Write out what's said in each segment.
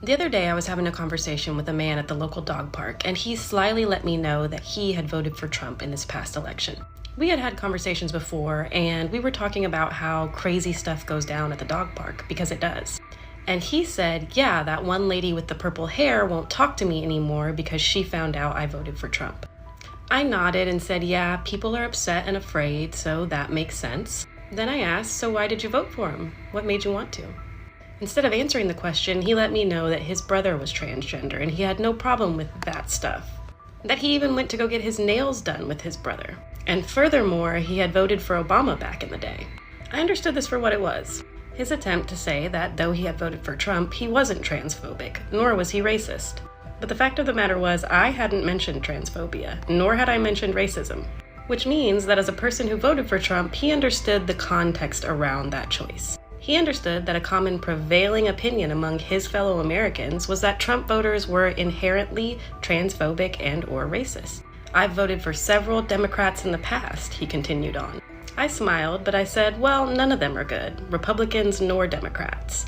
The other day I was having a conversation with a man at the local dog park, and he slyly let me know that he had voted for Trump in this past election. We had had conversations before, and we were talking about how crazy stuff goes down at the dog park, because it does. And he said, yeah, that one lady with the purple hair won't talk to me anymore because she found out I voted for Trump. I nodded and said, yeah, people are upset and afraid, so that makes sense. Then I asked, so why did you vote for him? What made you want to? Instead of answering the question, he let me know that his brother was transgender and he had no problem with that stuff. That he even went to go get his nails done with his brother. And furthermore, he had voted for Obama back in the day. I understood this for what it was. His attempt to say that though he had voted for Trump, he wasn't transphobic, nor was he racist. But the fact of the matter was, I hadn't mentioned transphobia, nor had I mentioned racism. Which means that as a person who voted for Trump, he understood the context around that choice. He understood that a common prevailing opinion among his fellow Americans was that Trump voters were inherently transphobic and/or racist. I've voted for several Democrats in the past, he continued on. I smiled, but I said, well, none of them are good, Republicans nor Democrats.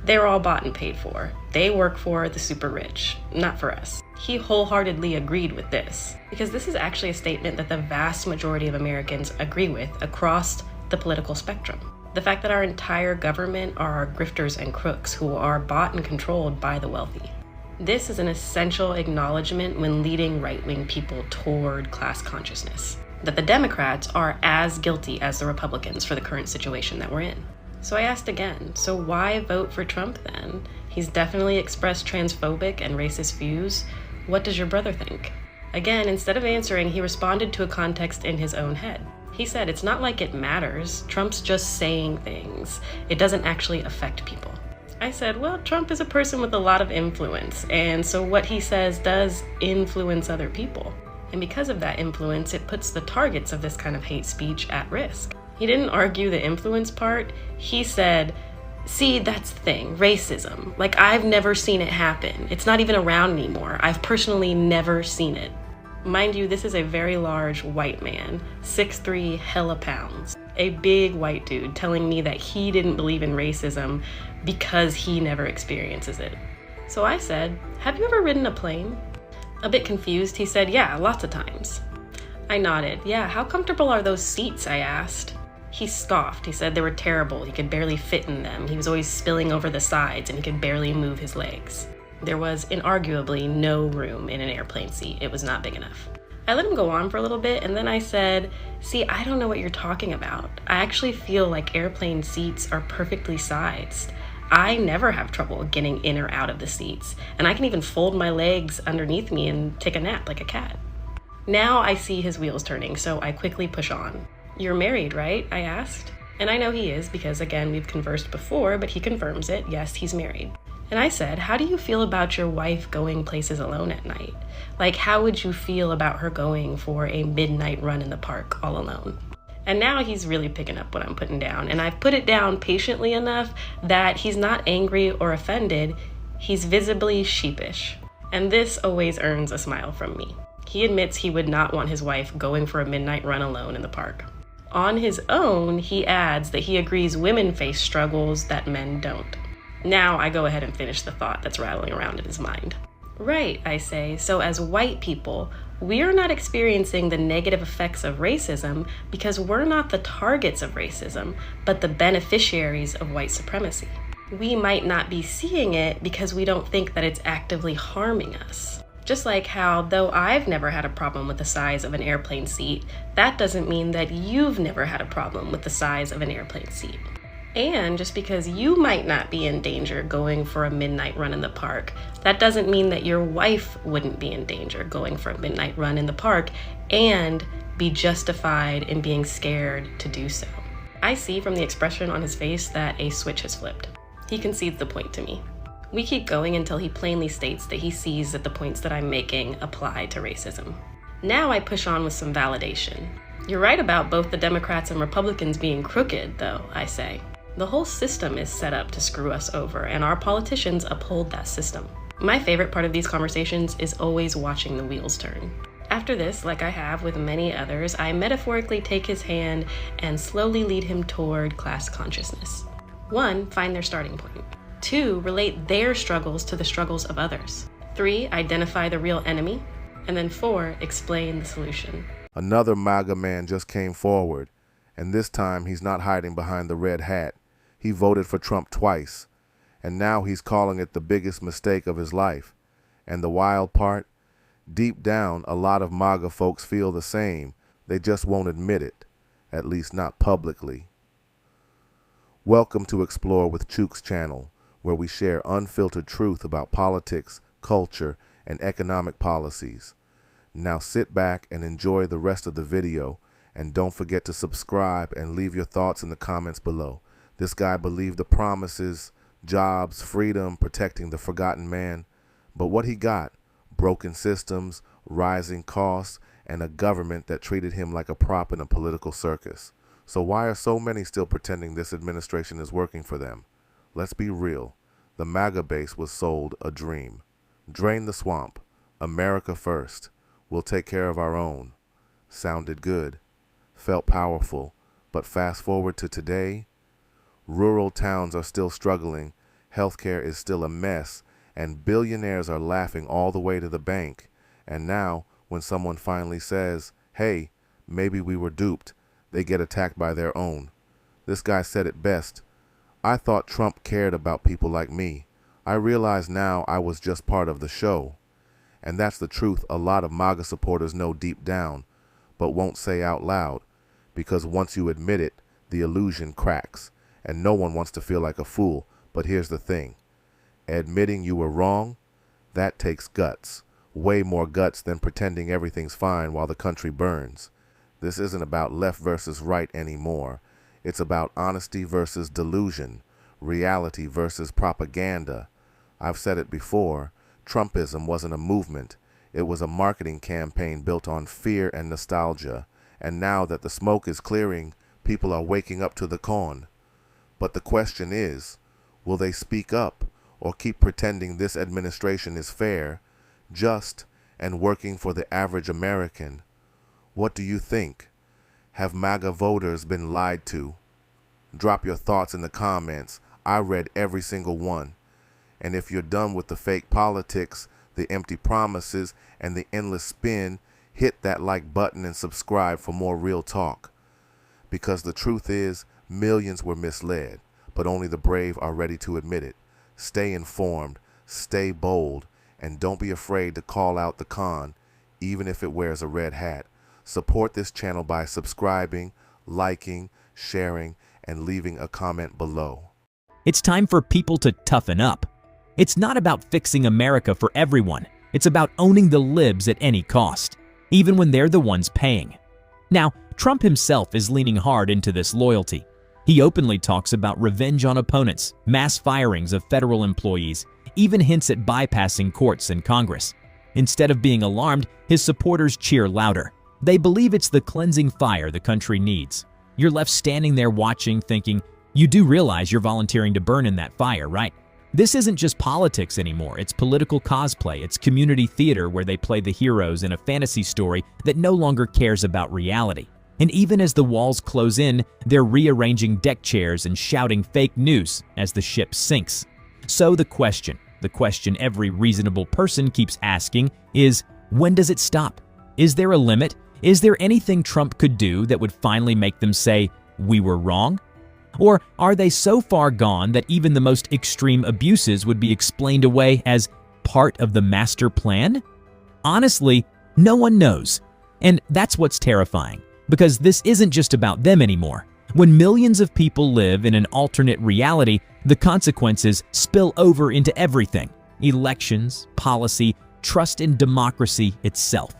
They're all bought and paid for. They work for the super rich, not for us. He wholeheartedly agreed with this, because this is actually a statement that the vast majority of Americans agree with across the political spectrum. The fact that our entire government are grifters and crooks who are bought and controlled by the wealthy. This is an essential acknowledgement when leading right-wing people toward class consciousness, that the Democrats are as guilty as the Republicans for the current situation that we're in. So I asked again, so why vote for Trump then? He's definitely expressed transphobic and racist views. What does your brother think? Again, instead of answering, he responded to a context in his own head. He said, it's not like it matters. Trump's just saying things. It doesn't actually affect people. I said, well, Trump is a person with a lot of influence, and so what he says does influence other people. And because of that influence, it puts the targets of this kind of hate speech at risk. He didn't argue the influence part. He said, see, that's the thing, racism. Like, I've never seen it happen. It's not even around anymore. I've personally never seen it. Mind you, this is a very large white man, 6'3", hella pounds. A big white dude telling me that he didn't believe in racism because he never experiences it. So I said, have you ever ridden a plane? A bit confused, he said, yeah, lots of times. I nodded. Yeah, how comfortable are those seats? I asked. He scoffed. He said they were terrible. He could barely fit in them. He was always spilling over the sides and he could barely move his legs. There was inarguably no room in an airplane seat. It was not big enough. I let him go on for a little bit and then I said, see, I don't know what you're talking about. I actually feel like airplane seats are perfectly sized. I never have trouble getting in or out of the seats, and I can even fold my legs underneath me and take a nap like a cat. Now I see his wheels turning, so I quickly push on. You're married, right? I asked. And I know he is because, again, we've conversed before, but he confirms it. Yes, he's married. And I said, how do you feel about your wife going places alone at night? Like, how would you feel about her going for a midnight run in the park all alone? And now he's really picking up what I'm putting down. And I've put it down patiently enough that he's not angry or offended. He's visibly sheepish. And this always earns a smile from me. He admits he would not want his wife going for a midnight run alone in the park. On his own, he adds that he agrees women face struggles that men don't. Now I go ahead and finish the thought that's rattling around in his mind. Right, I say, so as white people, we're not experiencing the negative effects of racism because we're not the targets of racism, but the beneficiaries of white supremacy. We might not be seeing it because we don't think that it's actively harming us. Just like how, though I've never had a problem with the size of an airplane seat, that doesn't mean that you've never had a problem with the size of an airplane seat. And just because you might not be in danger going for a midnight run in the park, that doesn't mean that your wife wouldn't be in danger going for a midnight run in the park and be justified in being scared to do so. I see from the expression on his face that a switch has flipped. He concedes the point to me. We keep going until he plainly states that he sees that the points that I'm making apply to racism. Now I push on with some validation. You're right about both the Democrats and Republicans being crooked, though, I say. The whole system is set up to screw us over, and our politicians uphold that system. My favorite part of these conversations is always watching the wheels turn. After this, like I have with many others, I metaphorically take his hand and slowly lead him toward class consciousness. 1, find their starting point. 2, relate their struggles to the struggles of others. 3, identify the real enemy. And then 4, explain the solution. Another MAGA man just came forward, and this time he's not hiding behind the red hat. He voted for Trump twice, and now he's calling it the biggest mistake of his life. And the wild part? Deep down, a lot of MAGA folks feel the same. They just won't admit it, at least not publicly. Welcome to Explore with Chooks channel, where we share unfiltered truth about politics, culture, and economic policies. Now sit back and enjoy the rest of the video, and don't forget to subscribe and leave your thoughts in the comments below. This guy believed the promises, jobs, freedom, protecting the forgotten man, but what he got? Broken systems, rising costs, and a government that treated him like a prop in a political circus. So why are so many still pretending this administration is working for them? Let's be real. The MAGA base was sold a dream. Drain the swamp. America first. We'll take care of our own. Sounded good. Felt powerful. But fast forward to today, rural towns are still struggling. Healthcare is still a mess. And billionaires are laughing all the way to the bank. And now, when someone finally says, hey, maybe we were duped, they get attacked by their own. This guy said it best. I thought Trump cared about people like me. I realize now I was just part of the show. And that's the truth a lot of MAGA supporters know deep down, but won't say out loud, because once you admit it, the illusion cracks, and no one wants to feel like a fool. But here's the thing. Admitting you were wrong, that takes guts. Way more guts than pretending everything's fine while the country burns. This isn't about left versus right anymore. It's about honesty versus delusion, reality versus propaganda. I've said it before, Trumpism wasn't a movement. It was a marketing campaign built on fear and nostalgia. And now that the smoke is clearing, people are waking up to the con. But the question is, will they speak up or keep pretending this administration is fair, just, and working for the average American? What do you think? Have MAGA voters been lied to? Drop your thoughts in the comments. I read every single one. And if you're done with the fake politics, the empty promises, and the endless spin, hit that like button and subscribe for more real talk. Because the truth is, millions were misled, but only the brave are ready to admit it. Stay informed, stay bold, and don't be afraid to call out the con, even if it wears a red hat. Support this channel by subscribing, liking, sharing, and leaving a comment below. It's time for people to toughen up. It's not about fixing America for everyone. It's about owning the libs at any cost, even when they're the ones paying. Now, Trump himself is leaning hard into this loyalty. He openly talks about revenge on opponents, mass firings of federal employees, even hints at bypassing courts and Congress. Instead of being alarmed, his supporters cheer louder. They believe it's the cleansing fire the country needs. You're left standing there watching, thinking, you do realize you're volunteering to burn in that fire, right? This isn't just politics anymore. It's political cosplay. It's community theater where they play the heroes in a fantasy story that no longer cares about reality. And even as the walls close in, they're rearranging deck chairs and shouting fake news as the ship sinks. So the question every reasonable person keeps asking is, when does it stop? Is there a limit? Is there anything Trump could do that would finally make them say, we were wrong? Or are they so far gone that even the most extreme abuses would be explained away as part of the master plan? Honestly, no one knows. And that's what's terrifying, because this isn't just about them anymore. When millions of people live in an alternate reality, the consequences spill over into everything: elections, policy, trust in democracy itself.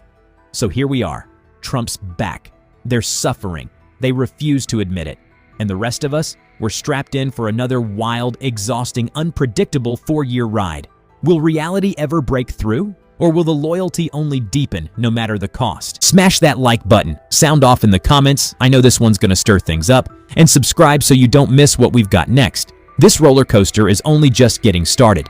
So here we are. Trump's back. They're suffering. They refuse to admit it. And the rest of us, we're strapped in for another wild, exhausting, unpredictable 4-year ride. Will reality ever break through? Or will the loyalty only deepen no matter the cost? Smash that like button, sound off in the comments, I know this one's gonna stir things up, and subscribe so you don't miss what we've got next. This roller coaster is only just getting started.